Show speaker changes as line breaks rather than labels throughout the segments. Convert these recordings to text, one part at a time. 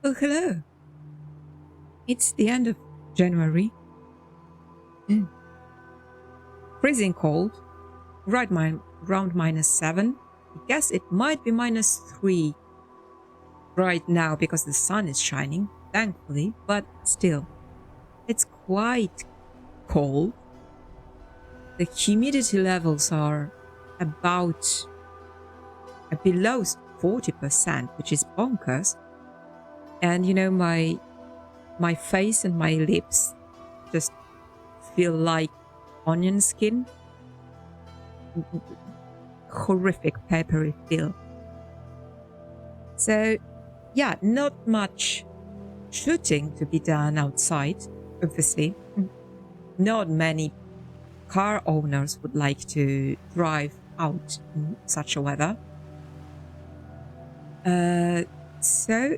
Oh, hello. It's the end of January. Freezing cold, around -7. I guess it might be -3 right now because the sun is shining, thankfully, but still, it's quite cold. The humidity levels are about below 40%, which is bonkers. And you know, my face and my lips just feel like onion skin. Horrific peppery feel. So yeah, not much shooting to be done outside, obviously. Not many car owners would like to drive out in such a weather. So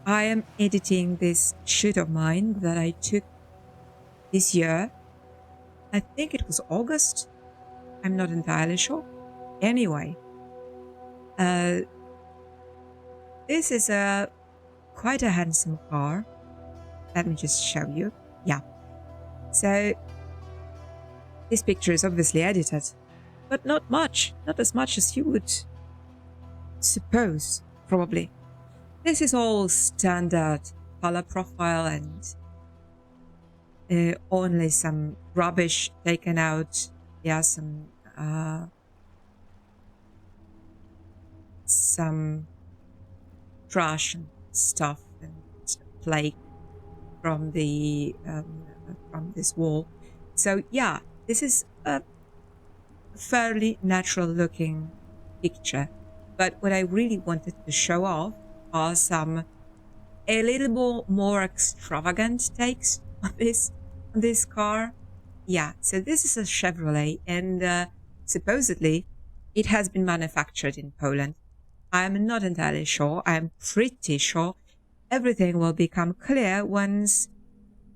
I am editing this shoot of mine that I took this year. I think it was August. I'm not entirely sure. Anyway, this is quite a handsome car. Let me just show you. Yeah. So this picture is obviously edited, but not much. Not as much as you would suppose, probably. This is all standard color profile and only some rubbish taken out. Yeah, some trash and stuff and flake from the from this wall. So yeah, this is a fairly natural looking picture. But what I really wanted to show off are some a little more extravagant takes on this car. Yeah, so this is a Chevrolet, and supposedly it has been manufactured in Poland. I'm not entirely sure. I'm pretty sure everything will become clear once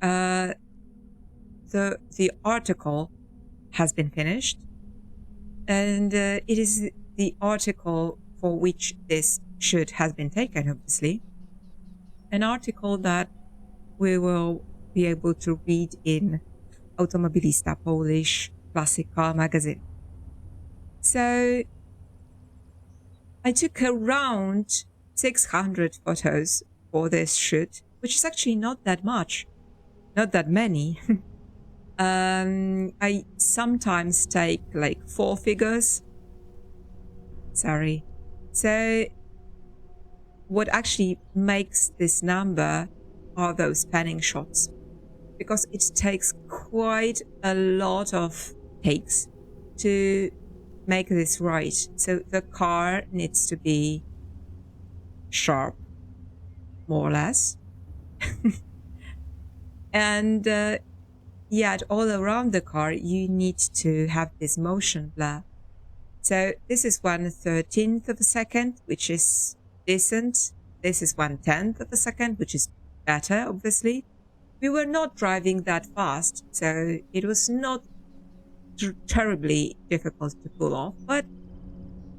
the article has been finished, and it is the article for which this shoot has been taken, obviously. An article that we will be able to read in Automobilista, Polish classic car magazine. So I took around 600 photos for this shoot, which is actually not that much, not that many. I sometimes take like 4 figures. Sorry. So what actually makes this number are those panning shots, because it takes quite a lot of takes to make this right. So the car needs to be sharp, more or less. And yet all around the car, you need to have this motion blur. So this is 1/13 of a second, which is decent. This is 1/10 of a second, which is better, obviously. We were not driving that fast, so it was not terribly difficult to pull off, but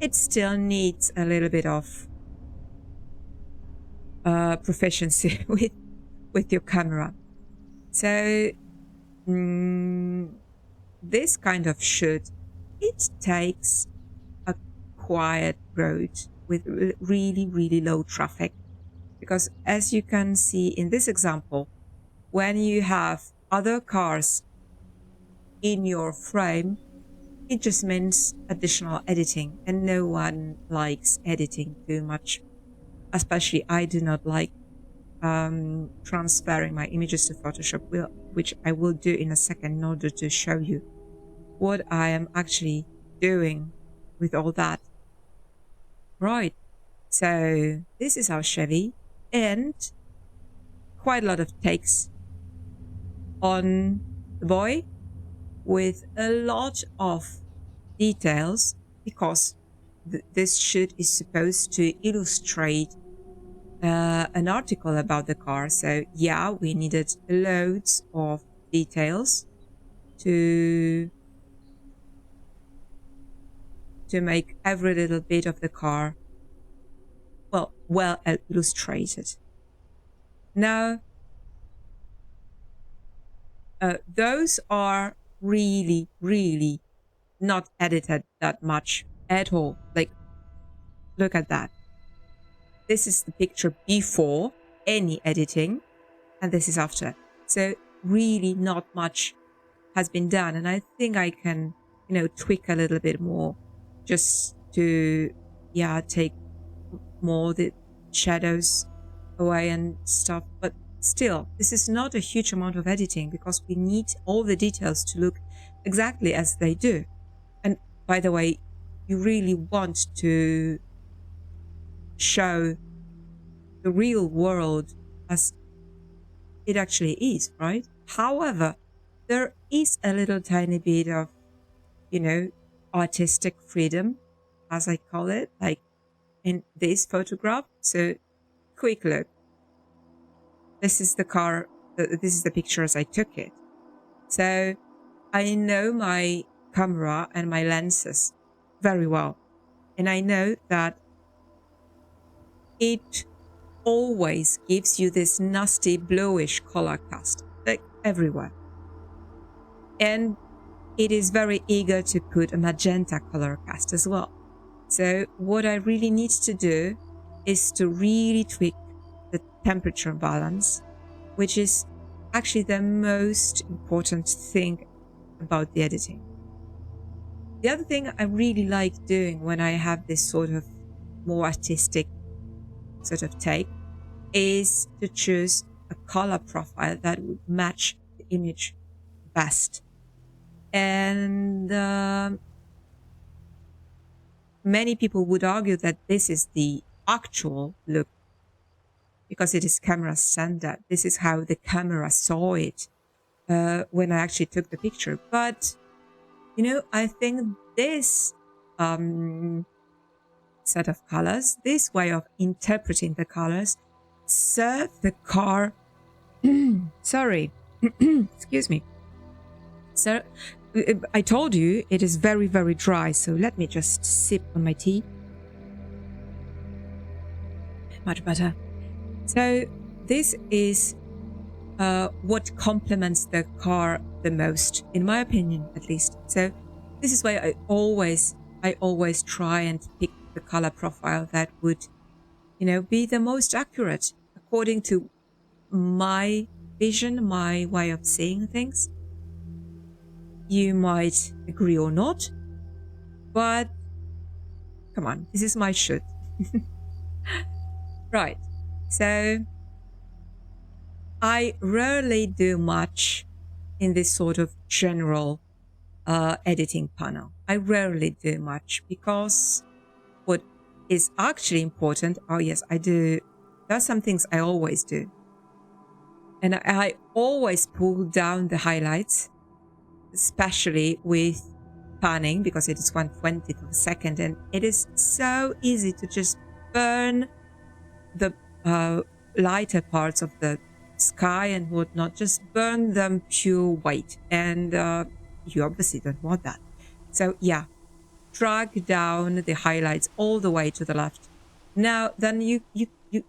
it still needs a little bit of proficiency with your camera. So this kind of shoot, it takes a quiet road with really, really low traffic. Because as you can see in this example, when you have other cars in your frame, it just means additional editing, and no one likes editing too much. Especially I do not like transferring my images to Photoshop, which I will do in a second in order to show you what I am actually doing with all that. Right, so this is our Chevy, and quite a lot of takes on the boy with a lot of details, because this shoot is supposed to illustrate an article about the car. So yeah, we needed loads of details to make every little bit of the car well illustrated. Now, those are really, really not edited that much at all. Like, look at that. This is the picture before any editing, and this is after. So really not much has been done. And I think I can, tweak a little bit more just to, take more the shadows away and stuff. But still, this is not a huge amount of editing because we need all the details to look exactly as they do. And by the way, you really want to show the real world as it actually is, right? However, there is a little tiny bit of, artistic freedom, as I call it, like in this photograph. So, quick look. This is the car, this is the picture as I took it. So, I know my camera and my lenses very well. And I know that it always gives you this nasty bluish color cast, like everywhere. And it is very eager to put a magenta color cast as well. So what I really need to do is to really tweak the temperature balance, which is actually the most important thing about the editing. The other thing I really like doing when I have this sort of more artistic sort of take is to choose a color profile that would match the image best. And many people would argue that this is the actual look because it is camera standard. This is how the camera saw it when I actually took the picture. But, I think this set of colors, this way of interpreting the colors, serve the car. Sorry, excuse me. So I told you it is very, very dry. So let me just sip on my tea. Much better. So this is what complements the car the most, in my opinion, at least. So this is why I always try and pick the color profile that would, be the most accurate according to my vision, my way of seeing things. You might agree or not, but come on, this is my shoot. Right. So I rarely do much in this sort of general editing panel. I rarely do much because what is actually important, oh yes, I do. There are some things I always do. And I always pull down the highlights, especially with panning because it is 1/20th of a second. And it is so easy to just burn the lighter parts of the sky and whatnot, just burn them pure white. And you obviously don't want that. So yeah, drag down the highlights all the way to the left. Now, then you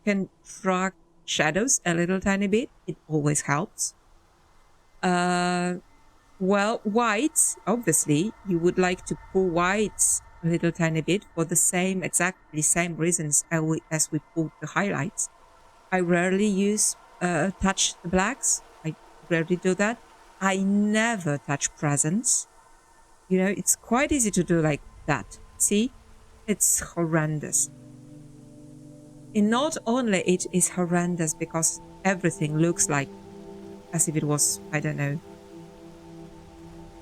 can drag shadows a little tiny bit. It always helps. Well, whites, obviously, you would like to pull whites a little tiny bit for the exactly same reasons as we pulled the highlights. I rarely touch the blacks. I rarely do that. I never touch presents. It's quite easy to do like that. See? It's horrendous. And not only it is horrendous because everything looks like as if it was, I don't know,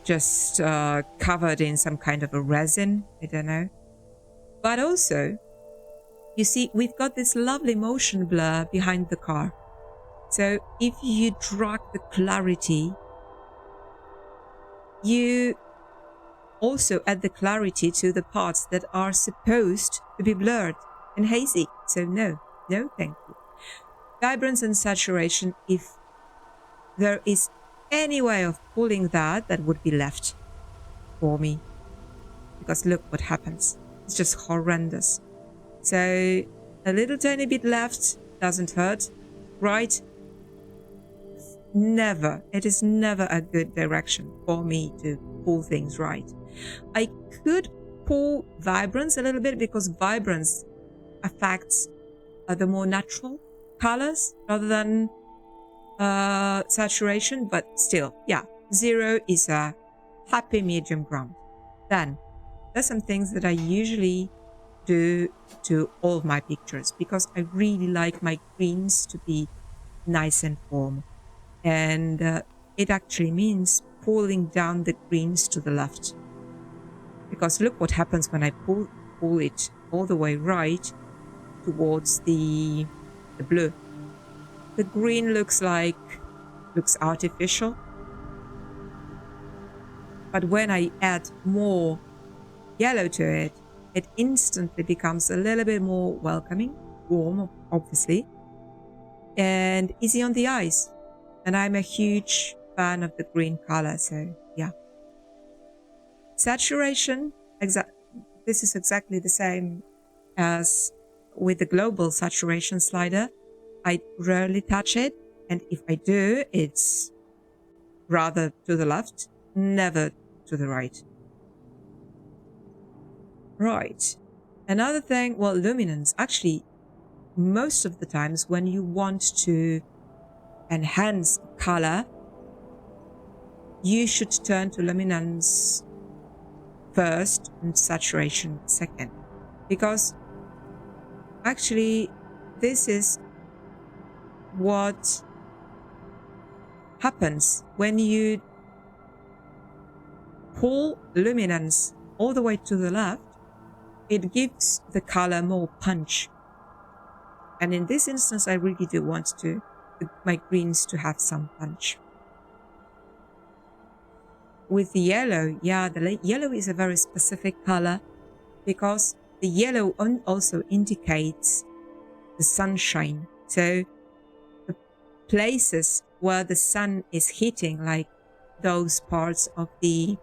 just covered in some kind of a resin, I don't know. But also, you see, we've got this lovely motion blur behind the car. So if you drag the clarity, you also add the clarity to the parts that are supposed to be blurred and hazy. So no, thank you. Vibrance and saturation, if there is any way of pulling that would be left for me. Because look what happens. It's just horrendous. So a little tiny bit left doesn't hurt. Right, it is never a good direction for me to pull things right. I could pull vibrance a little bit because vibrance affects the more natural colors rather than saturation, but still, yeah, 0 is a happy medium ground. Then there's some things that I usually do to all of my pictures because I really like my greens to be nice and warm. And it actually means pulling down the greens to the left. Because look what happens when I pull it all the way right towards the blue. The green looks artificial. But when I add more yellow to it, it instantly becomes a little bit more welcoming, warm, obviously, and easy on the eyes. And I'm a huge fan of the green color, so yeah. Saturation, this is exactly the same as with the global saturation slider. I rarely touch it, and if I do, it's rather to the left, never to the right. Right. Another thing, well, luminance. Actually, most of the times when you want to enhance color, you should turn to luminance first and saturation second. Because actually, this is what happens when you pull luminance all the way to the left. It gives the color more punch. And in this instance, I really do want my greens to have some punch. With the yellow, yeah, the yellow is a very specific color because the yellow also indicates the sunshine. So the places where the sun is hitting, like those parts of the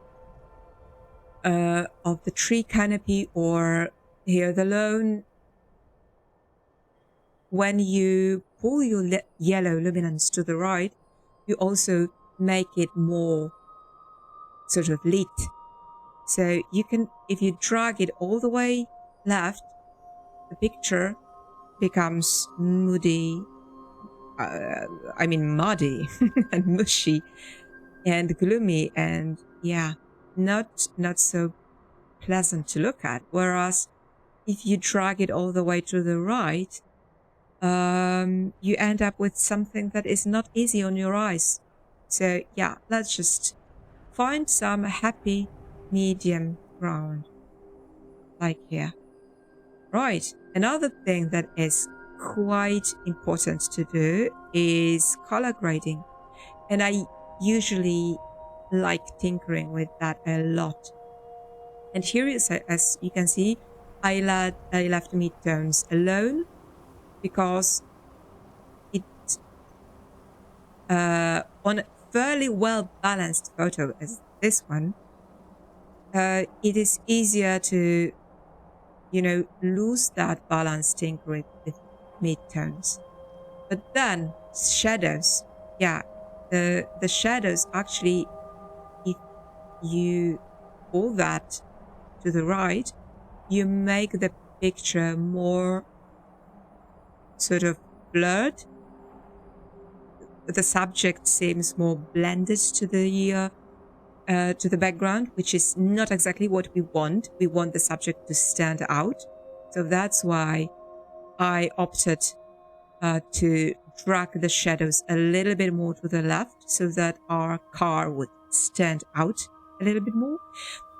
tree canopy or here the lawn, when you pull your yellow luminance to the right, you also make it more sort of lit. So you can, if you drag it all the way left, the picture becomes muddy, muddy and mushy and gloomy and yeah, not so pleasant to look at. Whereas if you drag it all the way to the right, you end up with something that is not easy on your eyes. So yeah, let's just find some happy medium ground, like here. Right, another thing that is quite important to do is color grading. And I usually like tinkering with that a lot. And here is, as you can see, I left midtones alone because it on a fairly well balanced photo as this one, it is easier to lose that balance tinkering with midtones. But then shadows, yeah, the shadows actually, if you pull that to the right, you make the picture more sort of blurred. The subject seems more blended to the background, which is not exactly what we want. We want the subject to stand out. So that's why I opted to drag the shadows a little bit more to the left so that our car would stand out a little bit more.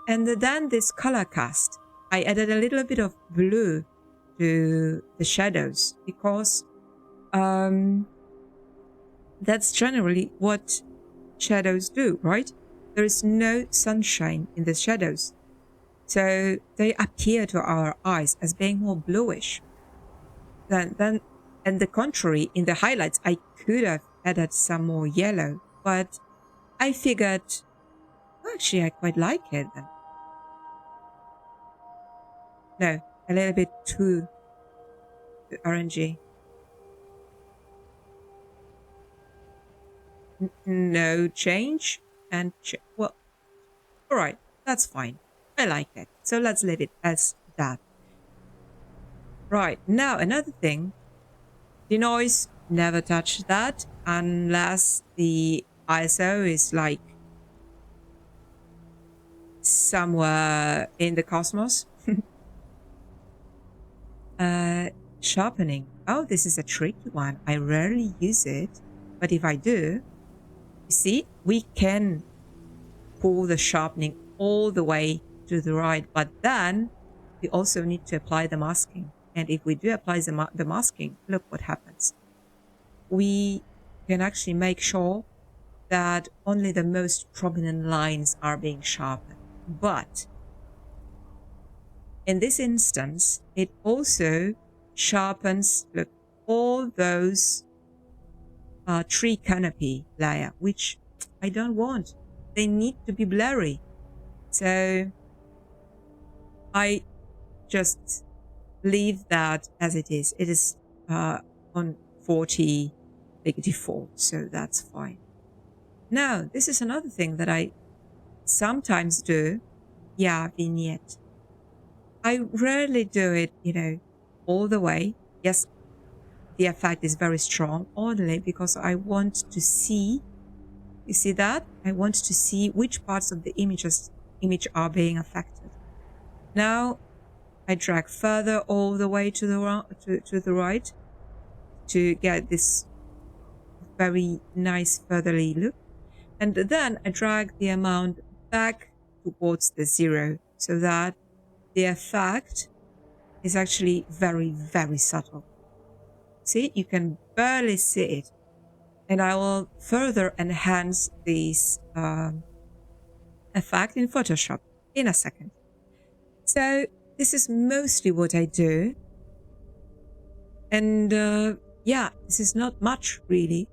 And then this color cast, I added a little bit of blue to the shadows because that's generally what shadows do, right? There is no sunshine in the shadows. So they appear to our eyes as being more bluish. Then and the contrary, in the highlights, I could have added some more yellow, but I figured, actually, I quite like it then. No, a little bit too orangey. no change and well, all right, that's fine. I like it. So let's leave it as that. Right, now another thing, the noise, never touch that unless the ISO is like somewhere in the cosmos. Sharpening. Oh, this is a tricky one. I rarely use it, but if I do, you see, we can pull the sharpening all the way to the right, but then we also need to apply the masking. And if we do apply the masking, look what happens. We can actually make sure that only the most prominent lines are being sharpened. But in this instance, it also sharpens, look, all those tree canopy layer, which I don't want. They need to be blurry. So I just leave that as it is. It is on 40 big default, so that's fine. Now, this is another thing that I sometimes do. Yeah, vignette. I rarely do it, all the way. Yes, the effect is very strong only because I want to see, you see that? I want to see which parts of the image are being affected. Now I drag further all the way to the right to get this very nice feathery look. And then I drag the amount back towards the 0 so that the effect is actually very, very subtle. See, you can barely see it. And I will further enhance this effect in Photoshop in a second. So this is mostly what I do. And yeah, this is not much really.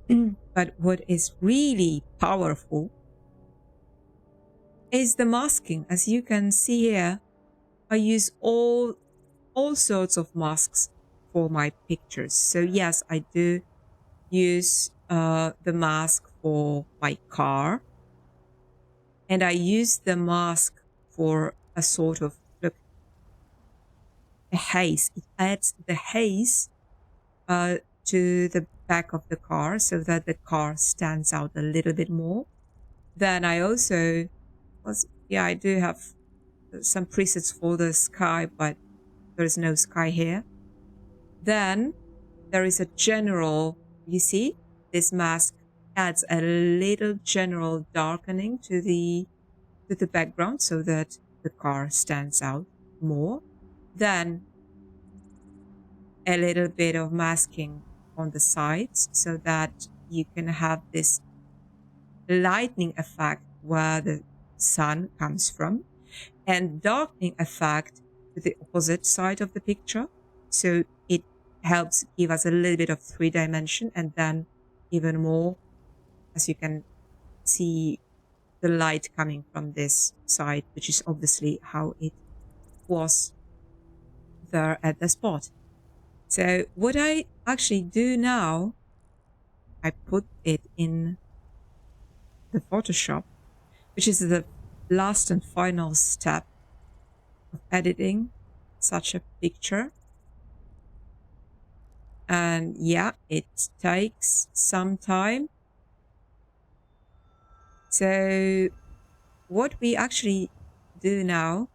But what is really powerful is the masking. As you can see here, I use all sorts of masks for my pictures. So yes, I do use the mask for my car. And I use the mask for a sort of, look, a haze. It adds the haze to the back of the car so that the car stands out a little bit more. Then I also, I do have some presets for the sky, but there is no sky here. Then there is a general, you see, this mask adds a little general darkening to the background so that the car stands out more. Then a little bit of masking on the sides so that you can have this lightning effect where the sun comes from, and darkening effect to the opposite side of the picture. So it helps give us a little bit of 3-dimension, and then even more, as you can see, the light coming from this side, which is obviously how it was there at the spot. So what I actually do now, I put it in the Photoshop, which is the last and final step of editing such a picture. And yeah, it takes some time. So what we actually do now,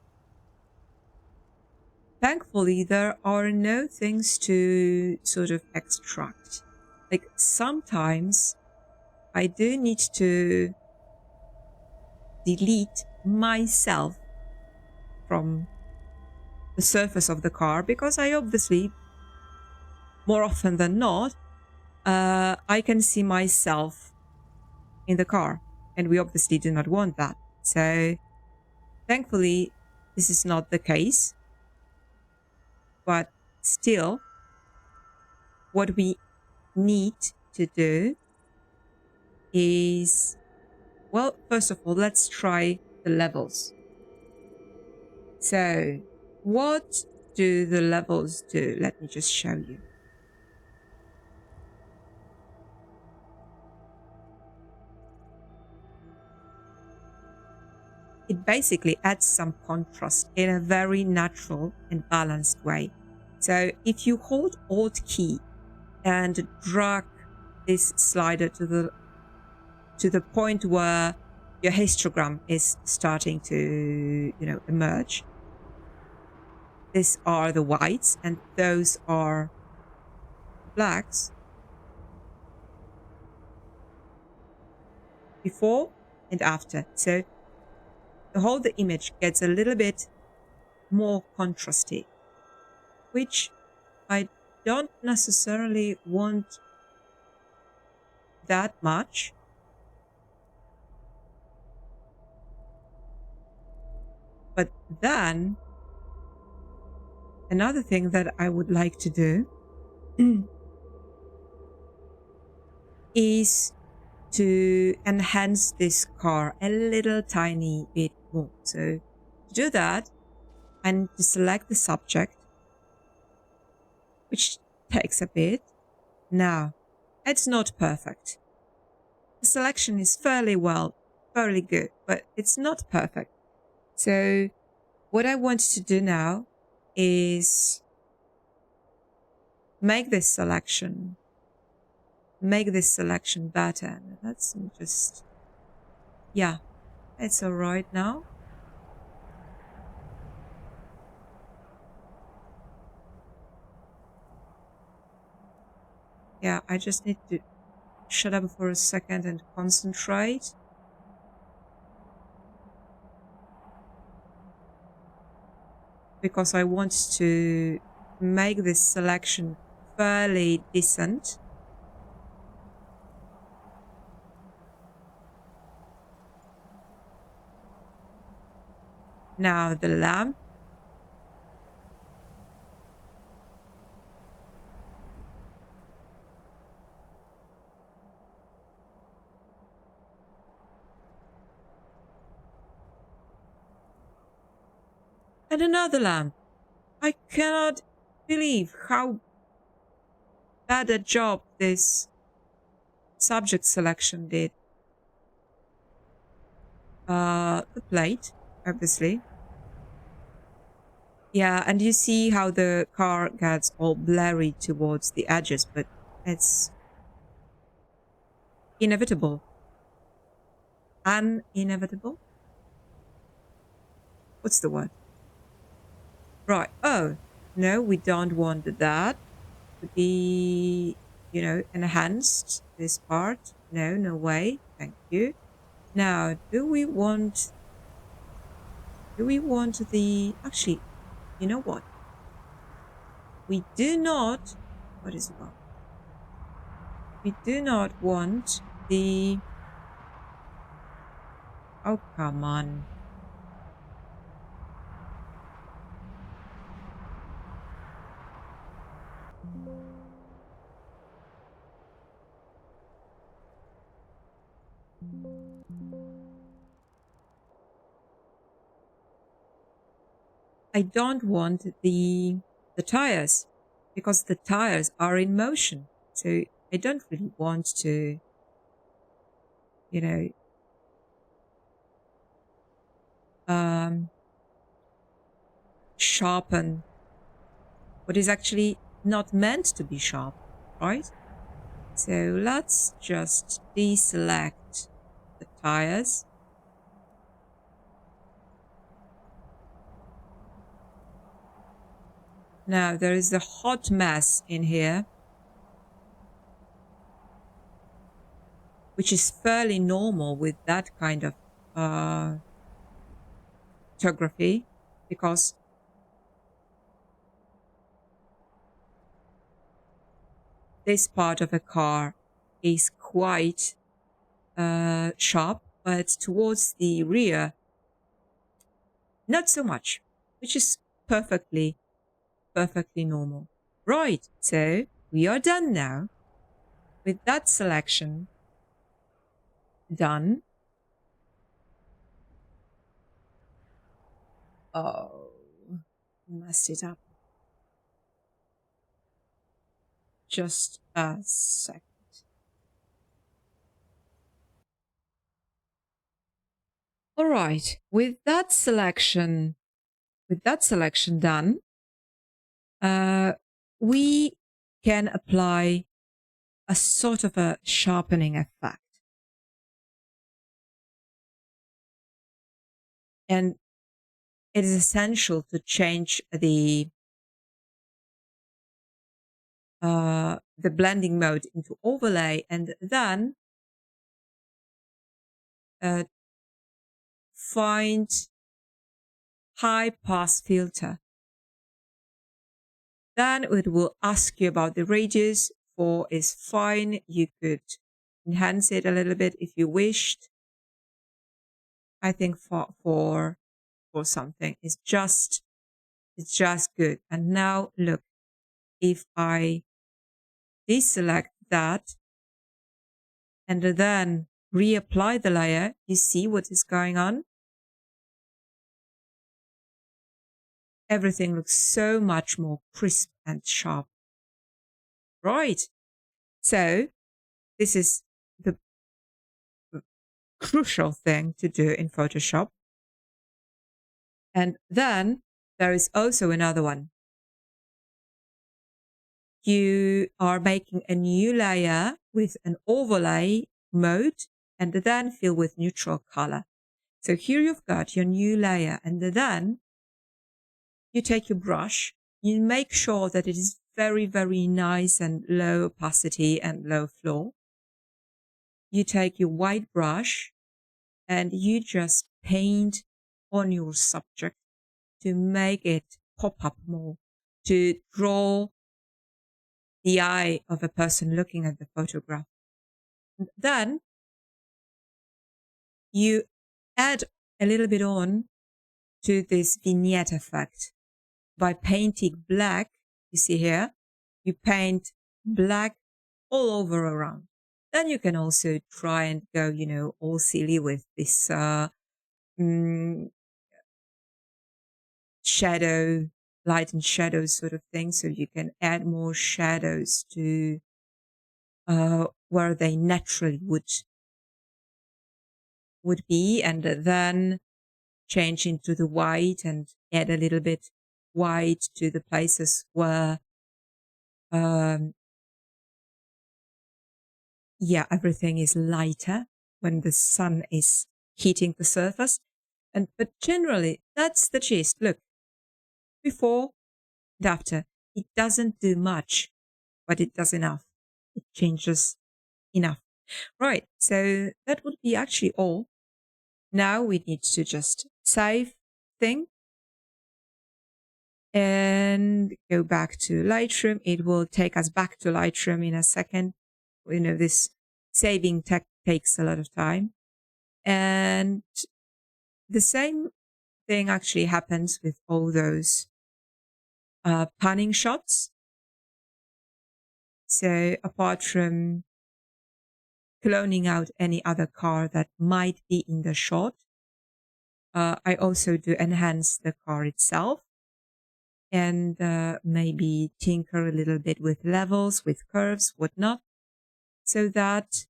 thankfully, there are no things to sort of extract. Like sometimes I do need to delete myself from the surface of the car because I obviously, more often than not, I can see myself in the car, and we obviously do not want that. So thankfully, this is not the case. But still, what we need to do is, well, first of all, let's try the levels. So what do the levels do? Let me just show you. it basically adds some contrast in a very natural and balanced way. So if you hold Alt key and drag this slider to the point where your histogram is starting to, emerge, these are the whites and those are blacks. Before and after. So the whole the image gets a little bit more contrasty, which I don't necessarily want that much. But then another thing that I would like to do is to enhance this car a little tiny bit more. So to do that, I need to select the subject, which takes a bit. Now, it's not perfect. The selection is fairly good, but it's not perfect. So what I want to do now is make this selection better. Let's just, yeah, it's all right now. Yeah, I just need to shut up for a second and concentrate. Because I want to make this selection fairly decent. Now the lamp. And another lamp. I cannot believe how bad a job this subject selection did. The plate, obviously. Yeah, and you see how the car gets all blurry towards the edges, but it's inevitable. Inevitable? What's the word? Right. Oh, no, we don't want that to be, enhanced, this part. No, no way. Thank you. Now, do we want the, actually, you know what? We do not, what is it wrong? We do not want the, oh, come on. I don't want the tires because the tires are in motion. So I don't really want to, sharpen what is actually not meant to be sharp, right? So let's just deselect the tires. Now there is a hot mess in here, which is fairly normal with that kind of photography, because this part of a car is quite sharp, but towards the rear, not so much, which is perfectly normal. Right, so we are done now. With that selection done. Oh, messed it up. Just a sec. All right, with that selection done, we can apply a sort of a sharpening effect. And it is essential to change the blending mode into overlay, and then find high pass filter. Then it will ask you about the radius. 4 is fine. You could enhance it a little bit if you wished. I think for something it's just good. And now look, if I deselect that and then reapply the layer, you see what is going on? Everything looks so much more crisp and sharp. Right. So this is the crucial thing to do in Photoshop. And then there is also another one. You are making a new layer with an overlay mode and then fill with neutral color. So here you've got your new layer, and then you take your brush, you make sure that it is very, very nice and low opacity and low flow. You take your white brush and you just paint on your subject to make it pop up more, to draw the eye of a person looking at the photograph. And then you add a little bit on to this vignette effect by painting black. You see here, you paint black all over around. Then you can also try and go, all silly with this shadow, light and shadow sort of thing. So you can add more shadows to where they naturally would be, and then change into the white and add a little bit white to the places where everything is lighter when the sun is heating the surface. But generally that's the gist. Look, before and after, it doesn't do much, but it does enough. It changes enough. Right, so that would be actually all. Now we need to just save thing and go back to Lightroom. It will take us back to Lightroom in a second. This saving takes a lot of time. And the same thing actually happens with all those panning shots. So apart from cloning out any other car that might be in the shot, I also do enhance the car itself and maybe tinker a little bit with levels, with curves, whatnot, so that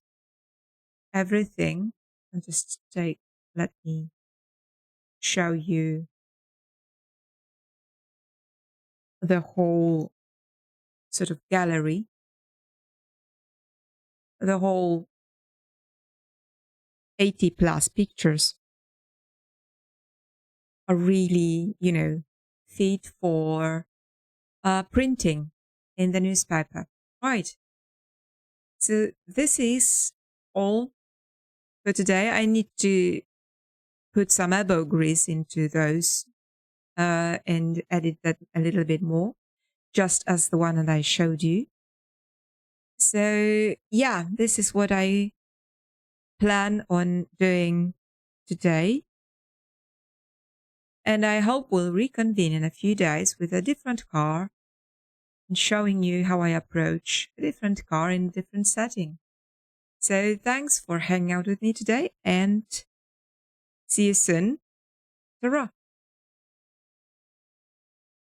everything, and let me show you the whole sort of gallery, the whole 80 plus pictures are really, fit for printing in the newspaper. Right. So this is all for today. I need to put some elbow grease into those and edit that a little bit more, just as the one that I showed you. So yeah, this is what I plan on doing today. And I hope we'll reconvene in a few days with a different car and showing you how I approach a different car in a different setting. So thanks for hanging out with me today and see you soon. Ta-ra.